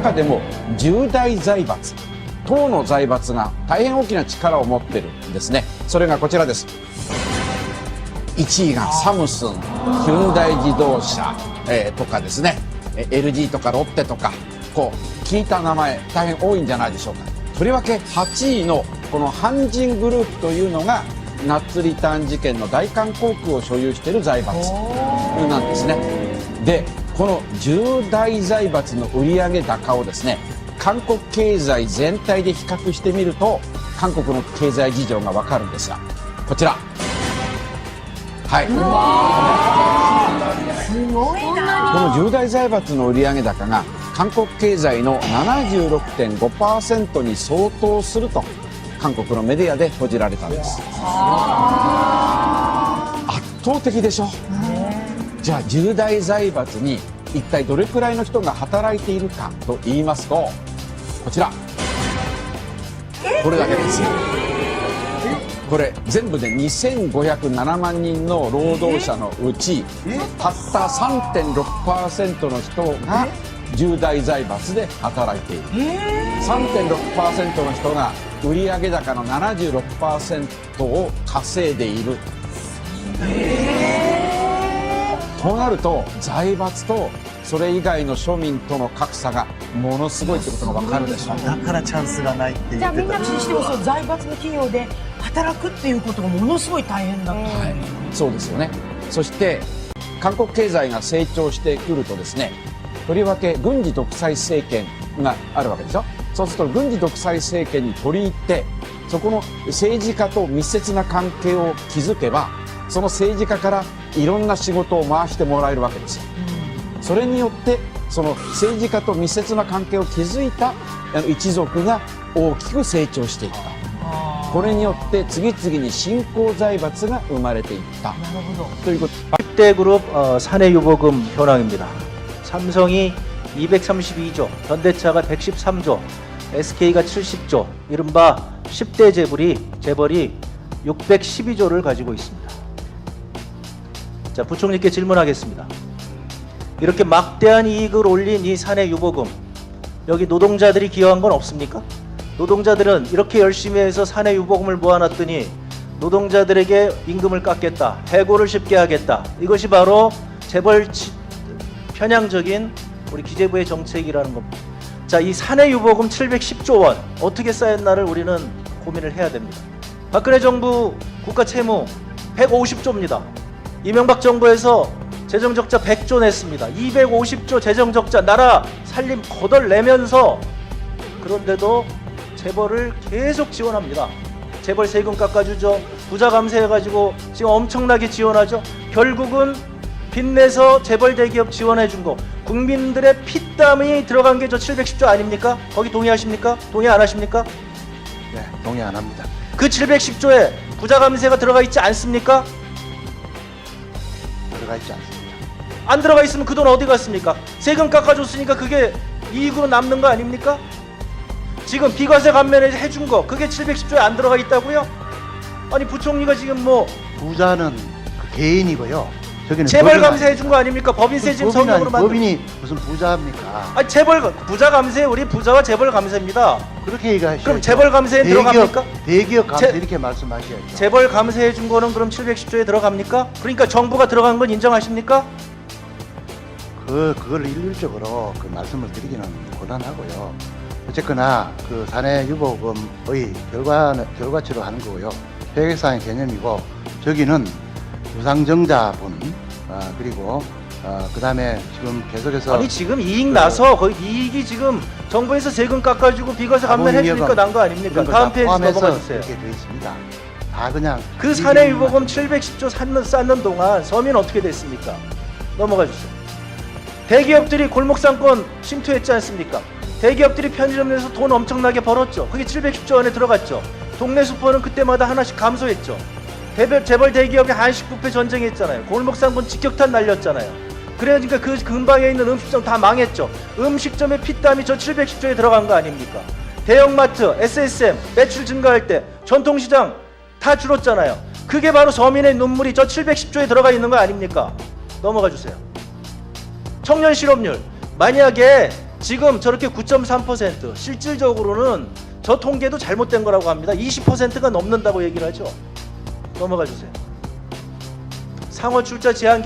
中でも10大財閥、党の財閥が大変大きな力を持っているんですね。それがこちらです。1位がサムスン、ヒュンダイ自動車、とかですね、LG とかロッテとか、こう聞いた名前大変多いんじゃないでしょうか。とりわけ8位のこのハンジングループというのがナッツリターン事件の大韓航空を所有している財閥なんですね。でこの10大財閥の売上高をですね、韓国経済全体で比較してみると韓国の経済事情がわかるんですが、こちら、はい、すごいな。この10大財閥の売上高が韓国経済の 76.5% に相当すると韓国のメディアで報じられたんです。圧倒的でしょ。じゃあ10大財閥に一体どれくらいの人が働いているかと言いますと、こちら、これだけですよ。これ全部で2507万人の労働者のうちたった 3.6% の人が10大財閥で働いている。 3.6% の人が売上高の 76% を稼いでいる。となると財閥とそれ以外の庶民との格差がものすごいってことが分かるでしょう。だからチャンスがないって言ってた。じゃあみんなにしてもそう財閥の企業で働くっていうことがものすごい大変だと、はい、そうですよね。そして韓国経済が成長してくるとですね、とりわけ軍事独裁政権があるわけでしょ。そうすると軍事独裁政権に取り入ってそこの政治家と密接な関係を築けば、その政治家からいろんな仕事を回してもらえるわけですよ。それによってその政治家と密接な関係を築いた一族が大きく成長していった。これによって次々に新興財閥が生まれていったということ。 10대 그룹 사내 유보금 현황입니다. 삼성이 232조, 현대차가 113조, SK가 70조, 이른바 10대 재벌이 612조를 가지고 있습니다. 자, 부총리께 질문하겠습니다. 이렇게 막대한 이익을 올린 이 사내 유보금, 여기 노동자들이 기여한 건 없습니까? 노동자들은 이렇게 열심히 해서 사내 유보금을 모아놨더니 노동자들에게 임금을 깎겠다, 해고를 쉽게 하겠다, 이것이 바로 재벌 편향적인 우리 기재부의 정책이라는 겁니다. 자, 이 사내 유보금 710조 원 어떻게 쌓였나를 우리는 고민을 해야 됩니다. 박근혜 정부 국가 채무 150조입니다. 이명박 정부에서 재정적자 100조 냈습니다. 250조 재정적자, 나라 살림 거덜 내면서 그런데도 재벌을 계속 지원합니다. 재벌 세금 깎아주죠. 부자 감세해가지고 지금 엄청나게 지원하죠. 결국은 빚내서 재벌 대기업 지원해준 거, 국민들의 피땀이 들어간 게 저 710조 아닙니까? 거기 동의하십니까? 동의 안 하십니까? 네, 동의 안 합니다. 그 710조에 부자 감세가 들어가 있지 않습니까? 들어가 있지 않습니다. 안 들어가 있으면 그 돈 어디 갔습니까? 세금 깎아줬으니까 그게 이익으로 남는 거 아닙니까? 지금 비과세 감면에 해준 거 그게 710조에 안 들어가 있다고요? 아니 부총리가 지금 뭐 부자는 그 개인이고요. 저기는 재벌 감세해 준 거 아닙니까? 법인세 지금 성역으로 만든. 법인이 무슨 부자입니까? 아니 재벌 부자 감세, 우리 부자와 재벌 감세입니다. 그렇게 얘기하시죠. 그럼 재벌 감세에 들어갑니까? 대기업 감세 이렇게 말씀하셔야죠. 재벌 감세해 준 거는 그럼 710조에 들어갑니까? 그러니까 정부가 들어간 건 인정하십니까? 그걸 일률적으로 그 말씀을 드리기는 곤란하고요. 어쨌거나 그 사내 유보금의 결과치로 하는 거고요. 회계상의 개념이고, 저기는 유상증자분, 그리고 그 다음에 지금 계속해서 아니 지금 이익 나서 거의 이익이 지금 정부에서 세금 깎아주고 비과세 감면해주니까 난 거 아닙니까? 다음 페이지 넘어가 주세요. 이렇게 되어 있습니다. 다 그냥 그 사내 유보금 710조 쌓는 동안 서민 어떻게 됐습니까? 넘어가 주세요. 대기업들이 골목상권 침투했지 않습니까? 대기업들이 편의점 내에서 돈 엄청나게 벌었죠. 그게 710조 원에 들어갔죠. 동네 슈퍼는 그때마다 하나씩 감소했죠. 재벌 대기업이 한식 뷔페 전쟁했잖아요. 골목상권 직격탄 날렸잖아요. 그러니까 그 근방에 있는 음식점 다 망했죠. 음식점의 피땀이 저 710조에 들어간 거 아닙니까? 대형마트, SSM 매출 증가할 때 전통시장 다 줄었잖아요. 그게 바로 서민의 눈물이 저 710조에 들어가 있는 거 아닙니까? 넘어가 주세요. 청년 실업률, 만약에 지금 저렇게 9.3%, 실질적으로는 저 통계도 잘못된 거라고 합니다. 20%가 넘는다고 얘기를 하죠. 넘어가 주세요. 상호 출자 제한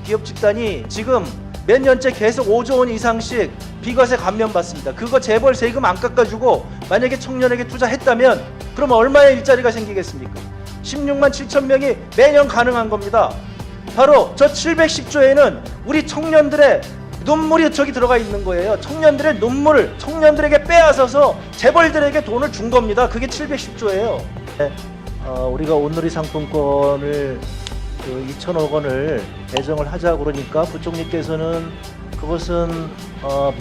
기업 집단이 지금 몇 년째 계속 5조 원 이상씩 비과세 감면 받습니다. 그거 재벌 세금 안 깎아주고 만약에 청년에게 투자했다면 그러면 얼마의 일자리가 생기겠습니까? 16만 7천 명이 매년 가능한 겁니다. 바로 저 710조에는 우리 청년들의 눈물이 저기 들어가 있는 거예요. 청년들의 눈물을 청년들에게 빼앗아서 재벌들에게 돈을 준 겁니다. 그게 710조예요. 우리가 온누리 상품권을 2천억 원을 배정을 하자 그러니까 부총리께서는 그것은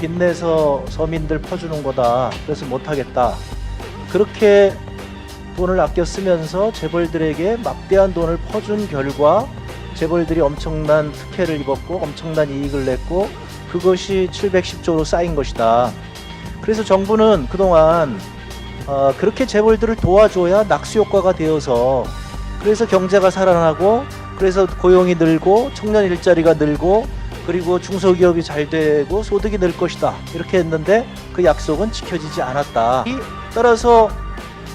빚내서 서민들 퍼주는 거다. 그래서 못하겠다. 그렇게 돈을 아껴 쓰면서 재벌들에게 막대한 돈을 퍼준 결과 재벌들이 엄청난 특혜를 입었고 엄청난 이익을 냈고 그것이 710조로 쌓인 것이다. 그래서 정부는 그동안 그렇게 재벌들을 도와줘야 낙수 효과가 되어서 그래서 경제가 살아나고 그래서 고용이 늘고 청년 일자리가 늘고 그리고 중소기업이 잘 되고 소득이 늘 것이다. 이렇게 했는데 그 약속은 지켜지지 않았다. 따라서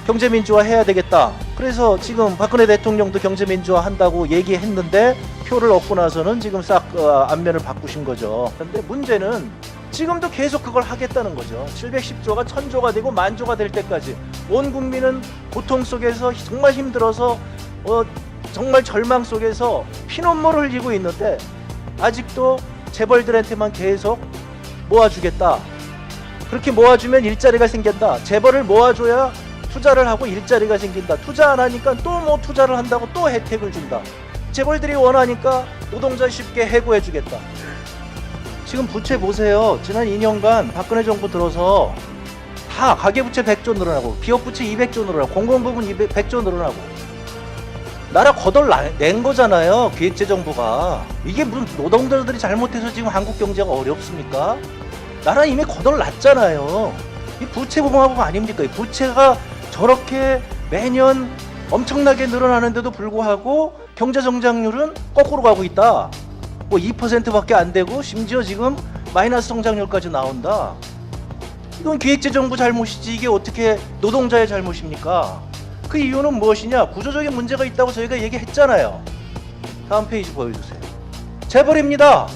경제민주화 해야 되겠다. 그래서 지금 박근혜 대통령도 경제민주화 한다고 얘기했는데 표를 얻고 나서는 지금 싹 안면을 바꾸신 거죠. 그런데 문제는 지금도 계속 그걸 하겠다는 거죠. 710조가 1000조가 되고 10,000조가 될 때까지 온 국민은 고통 속에서 정말 힘들어서 정말 절망 속에서 피눈물을 흘리고 있는데 아직도 재벌들한테만 계속 모아주겠다. 그렇게 모아주면 일자리가 생긴다. 재벌을 모아줘야 투자를 하고 일자리가 생긴다. 투자 안 하니까 또 뭐 투자를 한다고 또 혜택을 준다. 재벌들이 원하니까 노동자 쉽게 해고해 주겠다. 지금 부채 보세요. 지난 2년간 박근혜 정부 들어서 다 가계부채 100조 늘어나고 기업부채 200조 늘어나고 공공부문 100조 늘어나고 나라 거덜 낸 거잖아요. 기획재정부가. 이게 무슨 노동자들이 잘못해서 지금 한국 경제가 어렵습니까? 나라 이미 거덜 났잖아요. 이 부채 공화국 아닙니까? 이 부채가 저렇게 매년 엄청나게 늘어나는데도 불구하고 경제 성장률은 거꾸로 가고 있다. 뭐 2%밖에 안 되고 심지어 지금 마이너스 성장률까지 나온다. 이건 기획재정부 잘못이지 이게 어떻게 노동자의 잘못입니까? 그 이유는 무엇이냐? 구조적인 문제가 있다고 저희가 얘기했잖아요. 다음 페이지 보여주세요. 재벌입니다.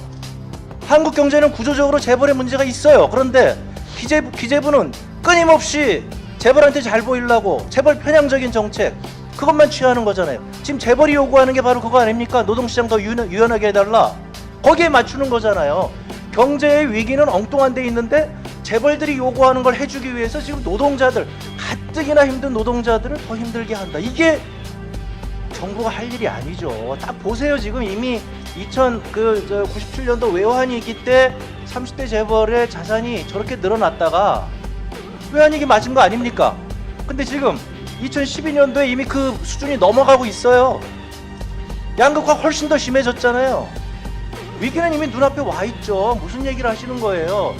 한국 경제는 구조적으로 재벌의 문제가 있어요. 그런데 기재부는 끊임없이 재벌한테 잘 보이려고 재벌 편향적인 정책 그것만 취하는 거잖아요. 지금 재벌이 요구하는 게 바로 그거 아닙니까? 노동시장 더 유연하게 해달라. 거기에 맞추는 거잖아요. 경제의 위기는 엉뚱한 데 있는데 재벌들이 요구하는 걸 해주기 위해서 지금 노동자들 가뜩이나 힘든 노동자들을 더 힘들게 한다. 이게 정부가 할 일이 아니죠. 딱 보세요. 지금 이미 97년도 외환위기 때 30대 재벌의 자산이 저렇게 늘어났다가 외환위기 맞은 거 아닙니까? 근데 지금 2012년도에 이미 그 수준이 넘어가고 있어요. 양극화 훨씬 더 심해졌잖아요. 위기는 이미 눈앞에 와 있죠. 무슨 얘기를 하시는 거예요?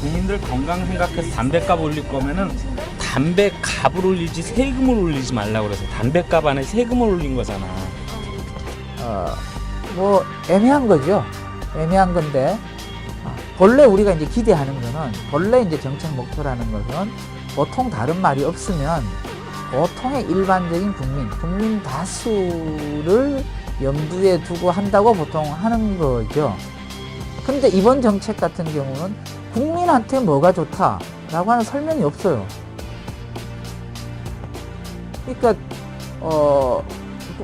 국민들 건강 생각해서 담배값 올릴 거면은 담배값을 올리지 세금을 올리지 말라고 그래서 담배값 안에 세금을 올린 거잖아. 뭐 애매한 거죠. 애매한 건데 본래 우리가 이제 기대하는 거는 본래 이제 정책 목표라는 것은 보통 다른 말이 없으면 보통의 일반적인 국민 다수를 염두에 두고 한다고 보통 하는 거죠. 근데 이번 정책 같은 경우는 국민한테 뭐가 좋다라고 하는 설명이 없어요. 그러니까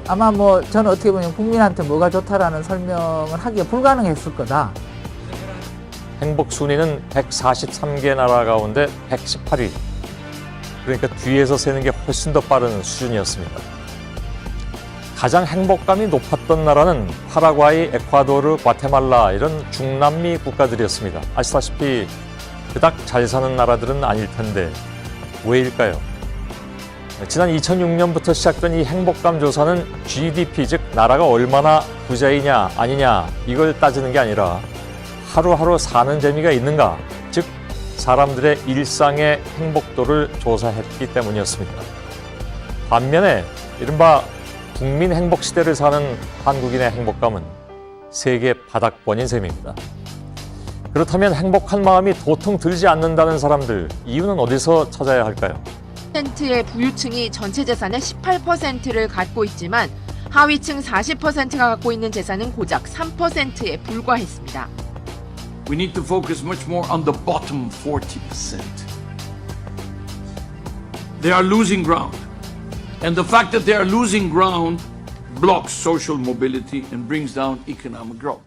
아마 뭐 저는 어떻게 보면 국민한테 뭐가 좋다라는 설명을 하기가 불가능했을 거다. 행복 순위는 143개 나라 가운데 118위. 그러니까 뒤에서 세는 게 훨씬 더 빠른 수준이었습니다. 가장 행복감이 높았던 나라는 파라과이, 에콰도르, 과테말라 이런 중남미 국가들이었습니다. 아시다시피 그닥 잘 사는 나라들은 아닐 텐데 왜일까요? 지난 2006년부터 시작된 이 행복감 조사는 GDP, 즉 나라가 얼마나 부자이냐 아니냐 이걸 따지는 게 아니라 하루하루 사는 재미가 있는가, 즉 사람들의 일상의 행복도를 조사했기 때문이었습니다. 반면에 이른바 국민 행복 시대를 사는 한국인의 행복감은 세계 바닥권인 셈입니다. 그렇다면 행복한 마음이 도통 들지 않는다는 사람들, 이유는 어디서 찾아야 할까요? 10%의 부유층이 전체 재산의 18%를 갖고 있지만 하위층 40%가 갖고 있는 재산은 고작 3%에 불과했습니다. We need to focus much more on the bottom 40%. They are losing ground. And the fact that they are losing ground blocks social mobility and brings down economic growth.